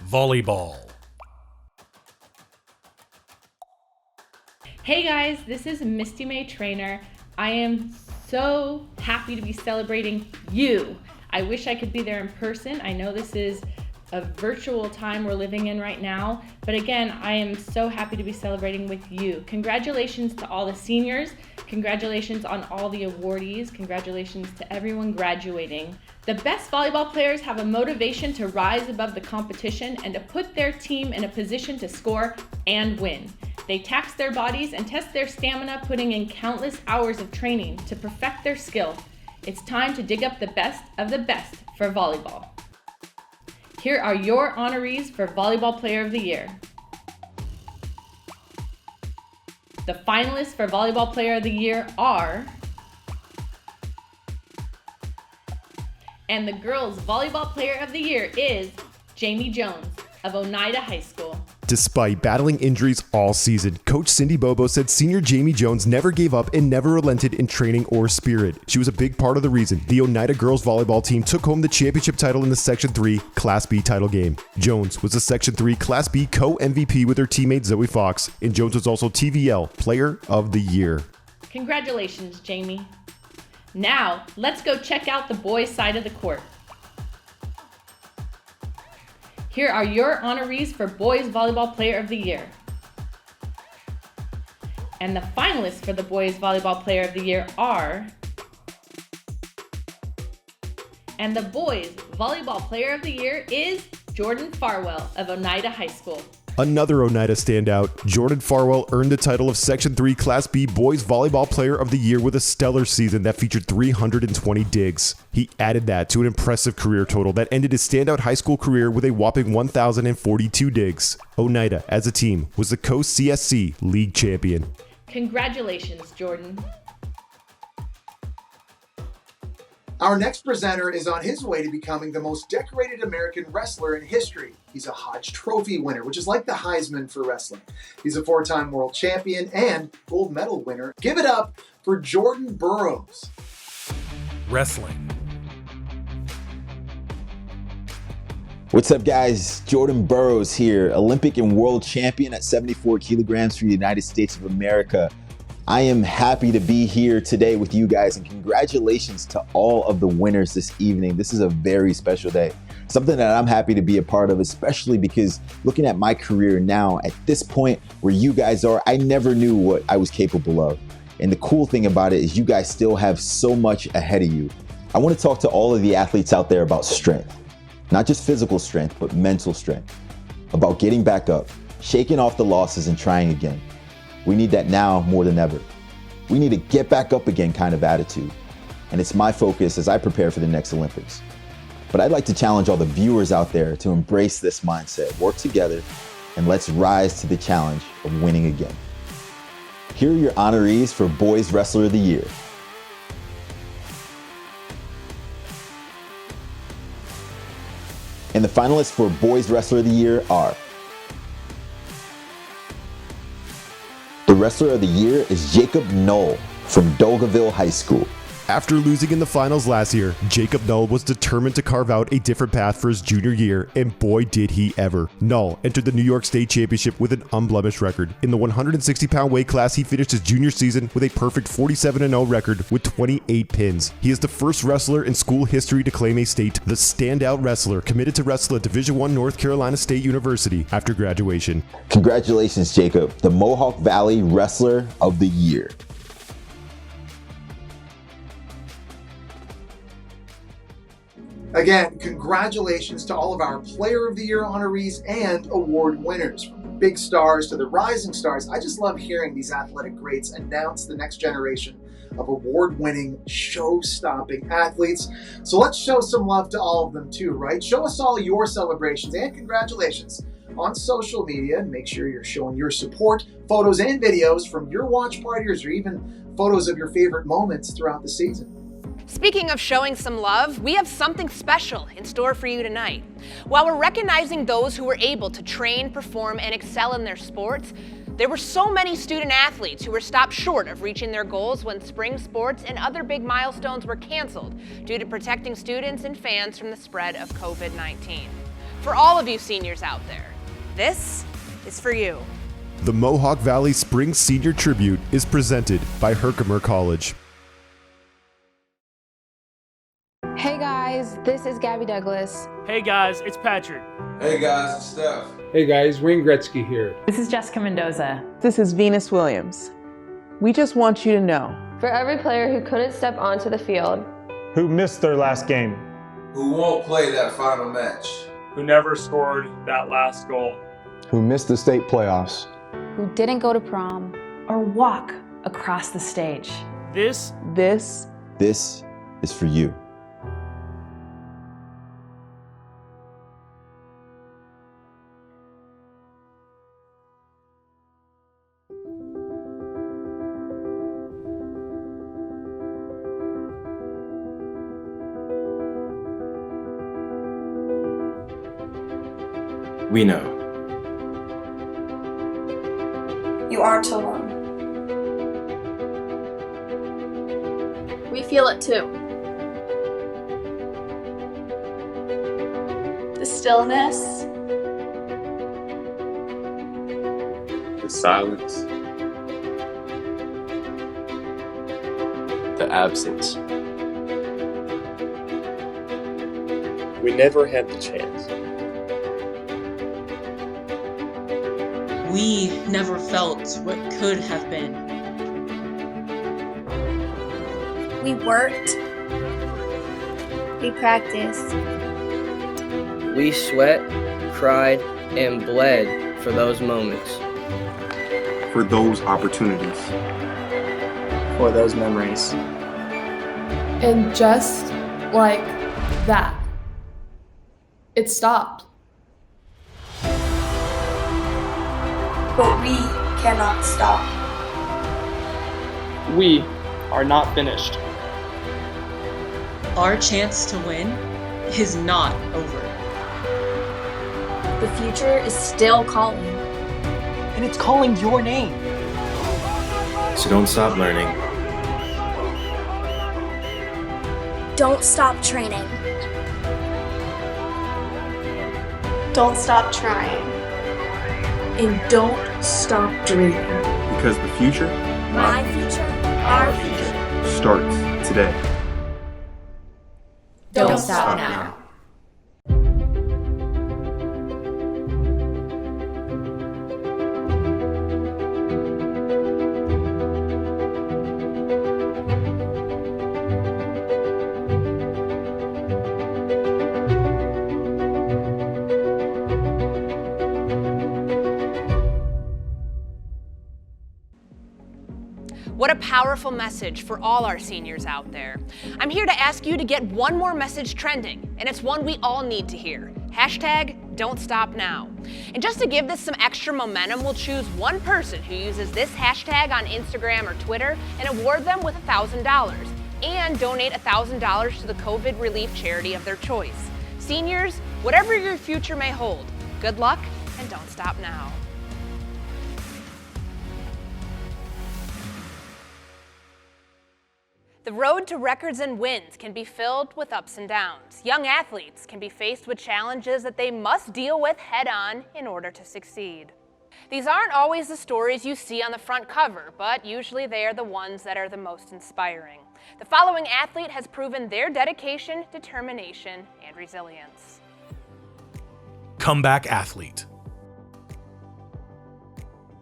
Volleyball. Hey guys, this is Misty May Traynor. I am so happy to be celebrating you. I wish I could be there in person. I know this is a virtual time we're living in right now, but again, I am so happy to be celebrating with you. Congratulations to all the seniors. Congratulations on all the awardees. Congratulations to everyone graduating. The best volleyball players have a motivation to rise above the competition and to put their team in a position to score and win. They tax their bodies and test their stamina, putting in countless hours of training to perfect their skill. It's time to dig up the best of the best for volleyball. Here are your honorees for Volleyball Player of the Year. The finalists for Volleyball Player of the Year are, and the Girls Volleyball Player of the Year is Jamie Jones of Oneida High School. Despite battling injuries all season, Coach Cindy Bobo said senior Jamie Jones never gave up and never relented in training or spirit. She was a big part of the reason the Oneida girls volleyball team took home the championship title in the Section 3 Class B title game. Jones was the Section 3 Class B co-MVP with her teammate Zoe Fox, and Jones was also TVL Player of the Year. Congratulations, Jamie. Now, let's go check out the boys' side of the court. Here are your honorees for Boys Volleyball Player of the Year. And the finalists for the Boys Volleyball Player of the Year are, and the Boys Volleyball Player of the Year is Jordan Farwell of Oneida High School. Another Oneida standout, Jordan Farwell earned the title of Section 3 Class B Boys Volleyball Player of the Year with a stellar season that featured 320 digs. He added that to an impressive career total that ended his standout high school career with a whopping 1,042 digs. Oneida, as a team, was the Coast CSC League champion. Congratulations, Jordan. Our next presenter is on his way to becoming the most decorated American wrestler in history. He's a Hodge Trophy winner, which is like the Heisman for wrestling. He's a 4-time world champion and gold medal winner. Give it up for Jordan Burroughs. Wrestling. What's up, guys? Jordan Burroughs here, Olympic and world champion at 74 kilograms for the United States of America. I am happy to be here today with you guys, and congratulations to all of the winners this evening. This is a very special day, something that I'm happy to be a part of, especially because looking at my career now, at this point where you guys are, I never knew what I was capable of. And the cool thing about it is you guys still have so much ahead of you. I want to talk to all of the athletes out there about strength, not just physical strength, but mental strength, about getting back up, shaking off the losses and trying again. We need that now more than ever. We need a get back up again kind of attitude. And it's my focus as I prepare for the next Olympics. But I'd like to challenge all the viewers out there to embrace this mindset, work together, and let's rise to the challenge of winning again. Here are your honorees for Boys Wrestler of the Year. And the finalists for Boys Wrestler of the Year are: the Wrestler of the Year is Jacob Knoll from Dolgaville High School. After losing in the finals last year, Jacob Knoll was determined to carve out a different path for his junior year, and boy did he ever. Knoll entered the New York State Championship with an unblemished record. In the 160-pound weight class, he finished his junior season with a perfect 47-0 record with 28 pins. He is the first wrestler in school history to claim a state, the standout wrestler, committed to wrestle at Division I North Carolina State University after graduation. Congratulations, Jacob, the Mohawk Valley Wrestler of the Year. Again, congratulations to all of our Player of the Year honorees and award winners. From the big stars to the rising stars, I just love hearing these athletic greats announce the next generation of award-winning, show-stopping athletes. So let's show some love to all of them too, right? Show us all your celebrations and congratulations on social media, and make sure you're showing your support, photos and videos from your watch parties, or even photos of your favorite moments throughout the season. Speaking of showing some love, we have something special in store for you tonight. While we're recognizing those who were able to train, perform, and excel in their sports, there were so many student athletes who were stopped short of reaching their goals when spring sports and other big milestones were canceled due to protecting students and fans from the spread of COVID-19. For all of you seniors out there, this is for you. The Mohawk Valley Spring Senior Tribute is presented by Herkimer College. Hey guys, this is Gabby Douglas. Hey guys, it's Patrick. Hey guys, it's Steph. Hey guys, Wayne Gretzky here. This is Jessica Mendoza. This is Venus Williams. We just want you to know. For every player who couldn't step onto the field, who missed their last game, who won't play that final match, who never scored that last goal, who missed the state playoffs, who didn't go to prom, or walk across the stage. This is for you. We know. You aren't alone. We feel it too. The stillness. The silence. The absence. We never had the chance. We never felt what could have been. We worked. We practiced. We sweat, cried, and bled for those moments. For those opportunities. For those memories. And just like that, it stopped. But we cannot stop. We are not finished. Our chance to win is not over. The future is still calling. And it's calling your name. So don't stop learning. Don't stop training. Don't stop trying. And don't stop dreaming. Because the future, my future, our future, starts today. Don't stop now. What a powerful message for all our seniors out there. I'm here to ask you to get one more message trending, and it's one we all need to hear. #Don'tStopNow. And just to give this some extra momentum, we'll choose one person who uses this hashtag on Instagram or Twitter and award them with $1,000 and donate $1,000 to the COVID relief charity of their choice. Seniors, whatever your future may hold, good luck and don't stop now. The road to records and wins can be filled with ups and downs. Young athletes can be faced with challenges that they must deal with head-on in order to succeed. These aren't always the stories you see on the front cover, but usually they are the ones that are the most inspiring. The following athlete has proven their dedication, determination, and resilience. Comeback athlete.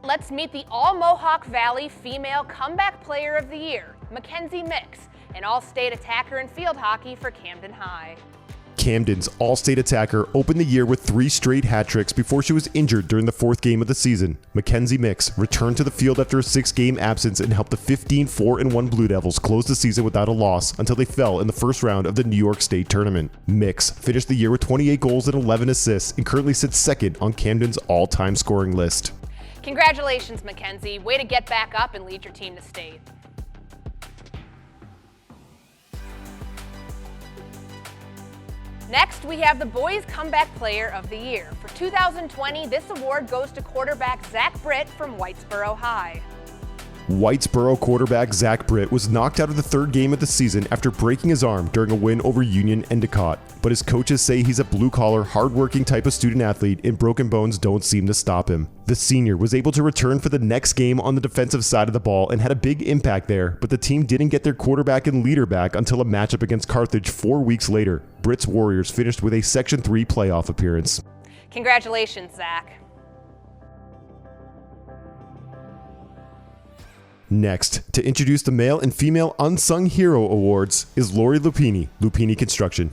Let's meet the All-Mohawk Valley Female Comeback Player of the Year, Mackenzie Mix, an all-state attacker in field hockey for Camden High. Camden's all-state attacker opened the year with 3 straight hat tricks before she was injured during the 4th game of the season. Mackenzie Mix returned to the field after a 6-game absence and helped the 15-4-1 Blue Devils close the season without a loss until they fell in the first round of the New York State Tournament. Mix finished the year with 28 goals and 11 assists and currently sits second on Camden's all-time scoring list. Congratulations, Mackenzie. Way to get back up and lead your team to state. Next, we have the Boys Comeback Player of the Year. For 2020, this award goes to quarterback Zach Britt from Whitesboro High. Whitesboro quarterback Zach Britt was knocked out of the 3rd game of the season after breaking his arm during a win over Union Endicott. But his coaches say he's a blue-collar, hard-working type of student athlete and broken bones don't seem to stop him. The senior was able to return for the next game on the defensive side of the ball and had a big impact there, but the team didn't get their quarterback and leader back until a matchup against Carthage 4 weeks later. Britt's Warriors finished with a Section 3 playoff appearance. Congratulations, Zach. Next, to introduce the Male and Female Unsung Hero Awards is Lori Lupini, Lupini Construction.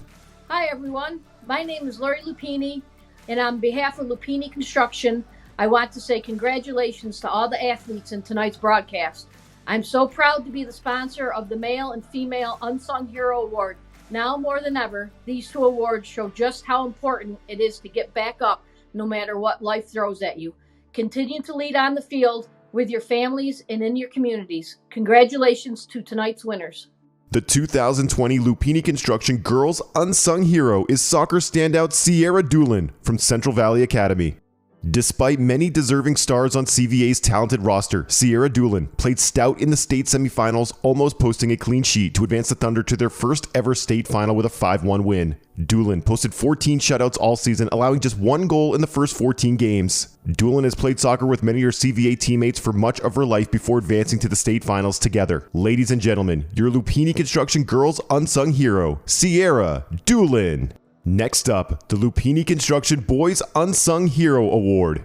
Hi everyone, my name is Lori Lupini, and on behalf of Lupini Construction, I want to say congratulations to all the athletes in tonight's broadcast. I'm so proud to be the sponsor of the Male and Female Unsung Hero Award. Now more than ever, these 2 awards show just how important it is to get back up no matter what life throws at you. Continue to lead on the field with your families and in your communities. Congratulations to tonight's winners. The 2020 Lupini Construction Girls Unsung Hero is soccer standout Sierra Doolin from Central Valley Academy. Despite many deserving stars on CVA's talented roster, Sierra Doolin played stout in the state semifinals, almost posting a clean sheet to advance the Thunder to their first ever state final with a 5-1 win. Doolin posted 14 shutouts all season, allowing just 1 goal in the first 14 games. Doolin has played soccer with many of her CVA teammates for much of her life before advancing to the state finals together. Ladies and gentlemen, your Lupini Construction Girls Unsung Hero, Sierra Doolin. Next up, the Lupini Construction Boys Unsung Hero Award.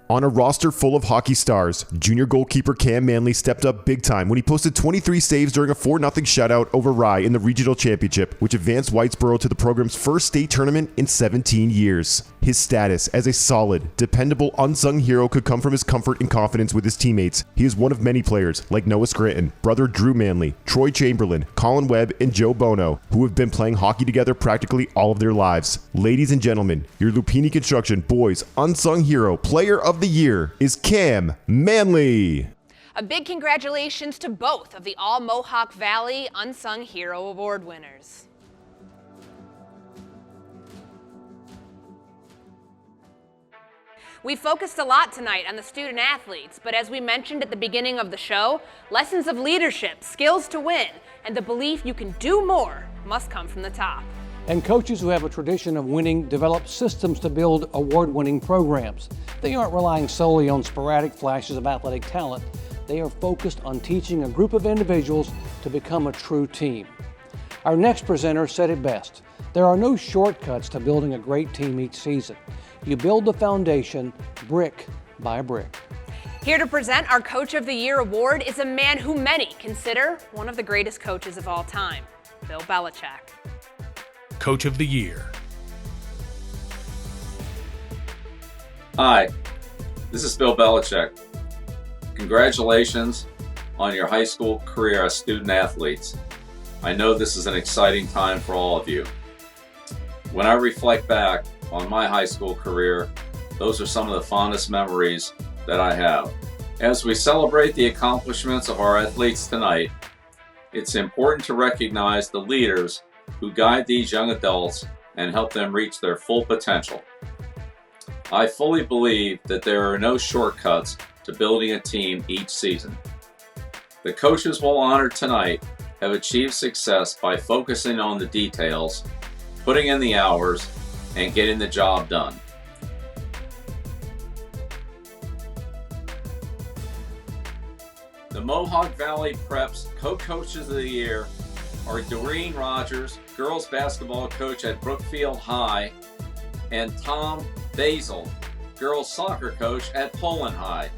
On a roster full of hockey stars, junior goalkeeper Cam Manley stepped up big time when he posted 23 saves during a 4-0 shutout over Rye in the regional championship, which advanced Whitesboro to the program's first state tournament in 17 years. His status as a solid, dependable, unsung hero could come from his comfort and confidence with his teammates. He is one of many players, like Noah Scranton, brother Drew Manley, Troy Chamberlain, Colin Webb, and Joe Bono, who have been playing hockey together practically all of their lives. Ladies and gentlemen, your Lupini Construction Boys Unsung Hero Player of the Year is Cam Manley. A big congratulations to both of the All-Mohawk Valley Unsung Hero Award winners. We focused a lot tonight on the student athletes, but as we mentioned at the beginning of the show, lessons of leadership, skills to win, and the belief you can do more must come from the top. And coaches who have a tradition of winning develop systems to build award-winning programs. They aren't relying solely on sporadic flashes of athletic talent. They are focused on teaching a group of individuals to become a true team. Our next presenter said it best. There are no shortcuts to building a great team each season. You build the foundation brick by brick. Here to present our Coach of the Year award is a man who many consider one of the greatest coaches of all time, Bill Belichick. Coach of the Year. Hi, this is Bill Belichick. Congratulations on your high school career as student athletes. I know this is an exciting time for all of you. When I reflect back on my high school career, those are some of the fondest memories that I have. As we celebrate the accomplishments of our athletes tonight, it's important to recognize the leaders who guide these young adults and help them reach their full potential. I fully believe that there are no shortcuts to building a team each season. The coaches we'll honor tonight have achieved success by focusing on the details, putting in the hours, and getting the job done. The Mohawk Valley Preps Co-Coaches of the Year are Doreen Rogers, girls basketball coach at Brookfield High, and Tom Basil, girls soccer coach at Poland High.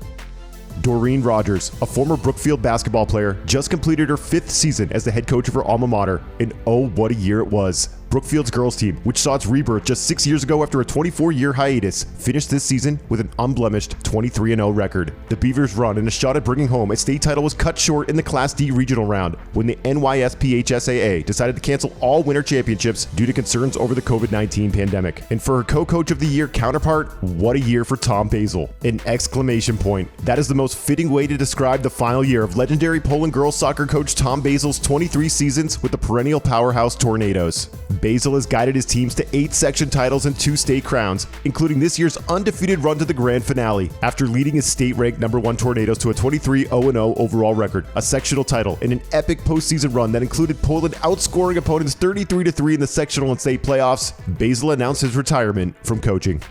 Doreen Rogers, a former Brookfield basketball player, just completed her 5th season as the head coach of her alma mater, and oh, what a year it was. Brookfield's girls team, which saw its rebirth just 6 years ago after a 24-year hiatus, finished this season with an unblemished 23-0 record. The Beavers' run and a shot at bringing home a state title was cut short in the Class D regional round when the NYSPHSAA decided to cancel all winter championships due to concerns over the COVID-19 pandemic. And for her co-coach of the year counterpart, what a year for Tom Basil. An exclamation point. That is the most fitting way to describe the final year of legendary Poland girls soccer coach Tom Basil's 23 seasons with the perennial powerhouse Tornadoes. Basil has guided his teams to 8 section titles and 2 state crowns, including this year's undefeated run to the grand finale, after leading his state-ranked #1 Tornadoes to a 23-0-0 overall record, a sectional title, and an epic postseason run that included Poland outscoring opponents 33-3 in the sectional and state playoffs. Basil announced his retirement from coaching.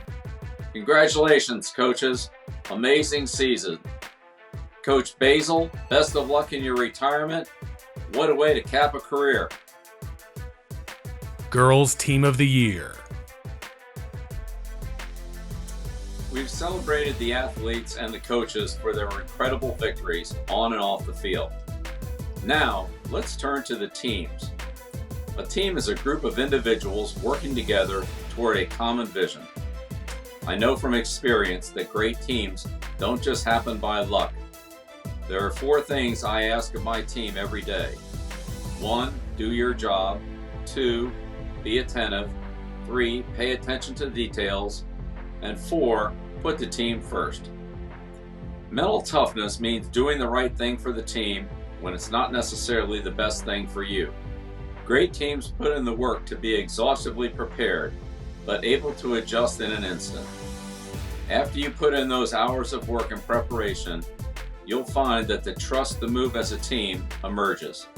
Congratulations, coaches. Amazing season. Coach Basil, best of luck in your retirement. What a way to cap a career. Girls Team of the Year. We've celebrated the athletes and the coaches for their incredible victories on and off the field. Now, let's turn to the teams. A team is a group of individuals working together toward a common vision. I know from experience that great teams don't just happen by luck. There are 4 things I ask of my team every day. 1, do your job. 2, be attentive. 3, pay attention to details. And 4, put the team first. Mental toughness means doing the right thing for the team when it's not necessarily the best thing for you. Great teams put in the work to be exhaustively prepared, but able to adjust in an instant. After you put in those hours of work and preparation, you'll find that the trust to move as a team emerges.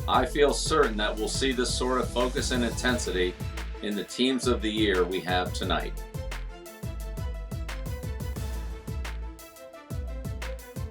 I feel certain that we'll see this sort of focus and intensity in the teams of the year we have tonight.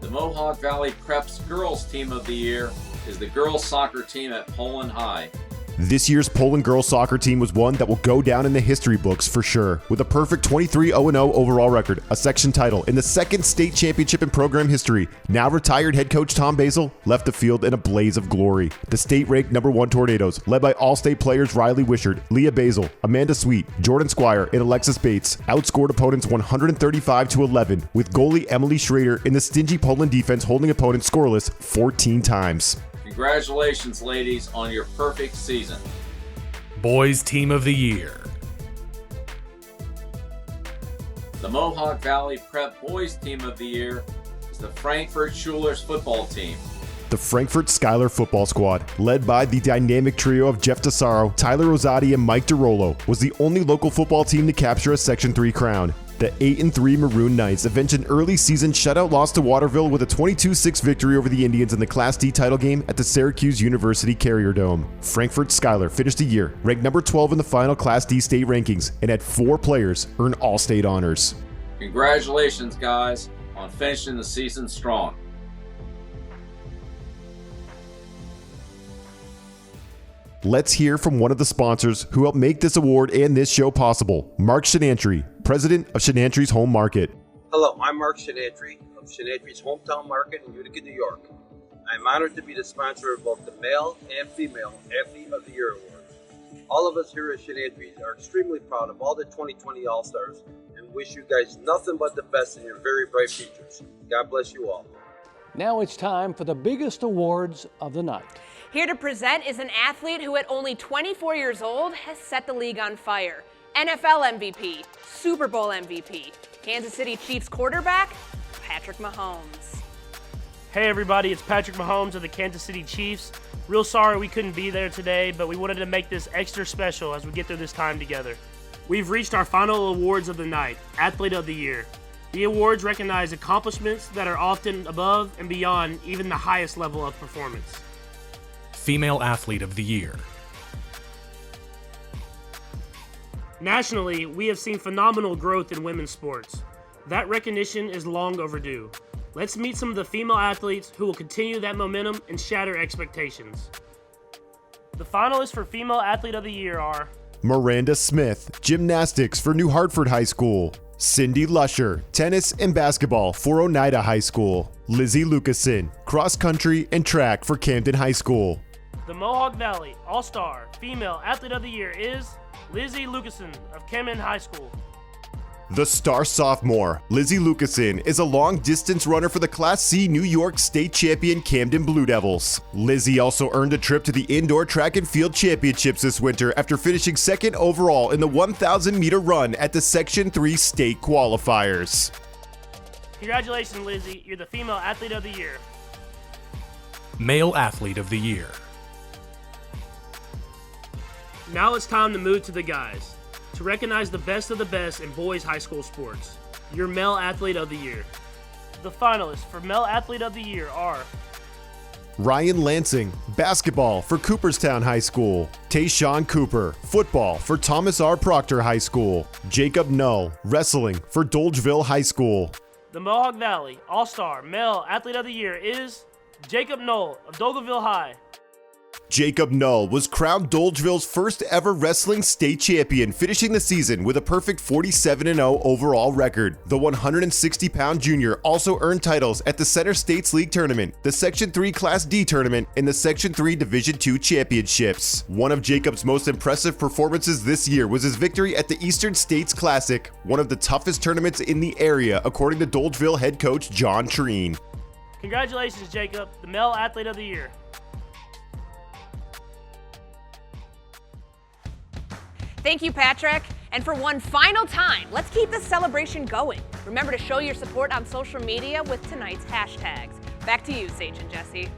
The Mohawk Valley Preps Girls Team of the Year is the girls soccer team at Poland High. This year's Poland girls soccer team was one that will go down in the history books for sure. With a perfect 23-0-0 overall record, a section title, and the 2nd state championship in program history, now retired head coach Tom Basil left the field in a blaze of glory. The state-ranked #1 Tornadoes, led by all-state players Riley Wishart, Leah Basil, Amanda Sweet, Jordan Squire, and Alexis Bates, outscored opponents 135-11, with goalie Emily Schrader in the stingy Poland defense holding opponents scoreless 14 times. Congratulations, ladies, on your perfect season. Boys Team of the Year. The Mohawk Valley Prep Boys Team of the Year is the Frankfurt Schulers football team. The Frankfurt Schuyler football squad, led by the dynamic trio of Jeff Tesaro, Tyler Rosati, and Mike DeRollo, was the only local football team to capture a Section 3 crown. The 8-3 Maroon Knights avenged an early season shutout loss to Waterville with a 22-6 victory over the Indians in the Class D title game at the Syracuse University Carrier Dome. Frankfurt Schuyler finished the year ranked number 12 in the final Class D state rankings and had 4 players earn all-state honors. Congratulations, guys, on finishing the season strong. Let's hear from one of the sponsors who helped make this award and this show possible, Mark Shenantry, president of Shenantry's Home Market. Hello, I'm Mark Shenantry of Shenantry's Hometown Market in Utica, New York. I'm honored to be the sponsor of both the Male and Female Athlete of the Year Awards. All of us here at Shenantry's are extremely proud of all the 2020 All-Stars and wish you guys nothing but the best in your very bright futures. God bless you all. Now it's time for the biggest awards of the night. Here to present is an athlete who at only 24 years old has set the league on fire. NFL MVP, Super Bowl MVP, Kansas City Chiefs quarterback, Patrick Mahomes. Hey everybody, it's Patrick Mahomes of the Kansas City Chiefs. Real sorry we couldn't be there today, but we wanted to make this extra special as we get through this time together. We've reached our final awards of the night, Athlete of the Year. The awards recognize accomplishments that are often above and beyond even the highest level of performance. Female Athlete of the Year. Nationally, we have seen phenomenal growth in women's sports. That recognition is long overdue. Let's meet some of the female athletes who will continue that momentum and shatter expectations. The finalists for Female Athlete of the Year are Miranda Smith, Gymnastics for New Hartford High School. Cindy Lusher, Tennis and Basketball for Oneida High School. Lizzie Lucasen, Cross Country and Track for Camden High School. the Mohawk Valley All-Star Female Athlete of the Year is Lizzie Lucasen of Camden High School. The star sophomore, Lizzie Lucasen, is a long-distance runner for the Class C New York State champion Camden Blue Devils. Lizzie also earned a trip to the Indoor Track and Field Championships this winter after finishing second overall in the 1,000-meter run at the Section 3 state qualifiers. Congratulations, Lizzie. You're the Female Athlete of the Year. Male Athlete of the Year. Now it's time to move to the guys. To recognize the best of the best in boys high school sports. Your Male Athlete of the Year. The finalists for Male Athlete of the Year are Ryan Lansing, basketball for Cooperstown High School. Tayshawn Cooper, football for Thomas R. Proctor High School. Jacob Null, wrestling for Dolgeville High School. the Mohawk Valley All-Star Male Athlete of the Year is Jacob Null of Dolgeville High. Jacob Null was crowned Dolgeville's first ever wrestling state champion, finishing the season with a perfect 47-0 overall record. The 160-pound junior also earned titles at the Center States League Tournament, the Section 3 Class D Tournament, and the Section 3 Division II Championships. One of Jacob's most impressive performances this year was his victory at the Eastern States Classic, one of the toughest tournaments in the area, according to Dolgeville head coach John Treen. Congratulations, Jacob, the Male Athlete of the Year. Thank you, Patrick. And for one final time, let's keep this celebration going. Remember to show your support on social media with tonight's hashtags. Back to you, Sage and Jesse.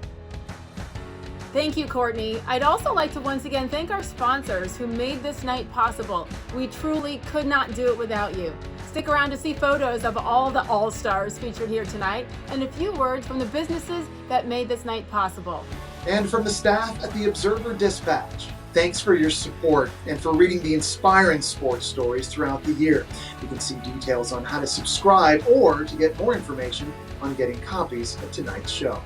Thank you, Courtney. I'd also like to once again thank our sponsors who made this night possible. We truly could not do it without you. Stick around to see photos of all the All-Stars featured here tonight and a few words from the businesses that made this night possible. And from the staff at the Observer Dispatch. Thanks for your support and for reading the inspiring sports stories throughout the year. You can see details on how to subscribe or to get more information on getting copies of tonight's show.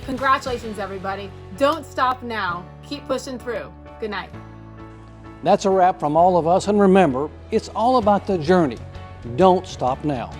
Congratulations, everybody. Don't stop now. Keep pushing through. Good night. That's a wrap from all of us, and remember, it's all about the journey. Don't stop now.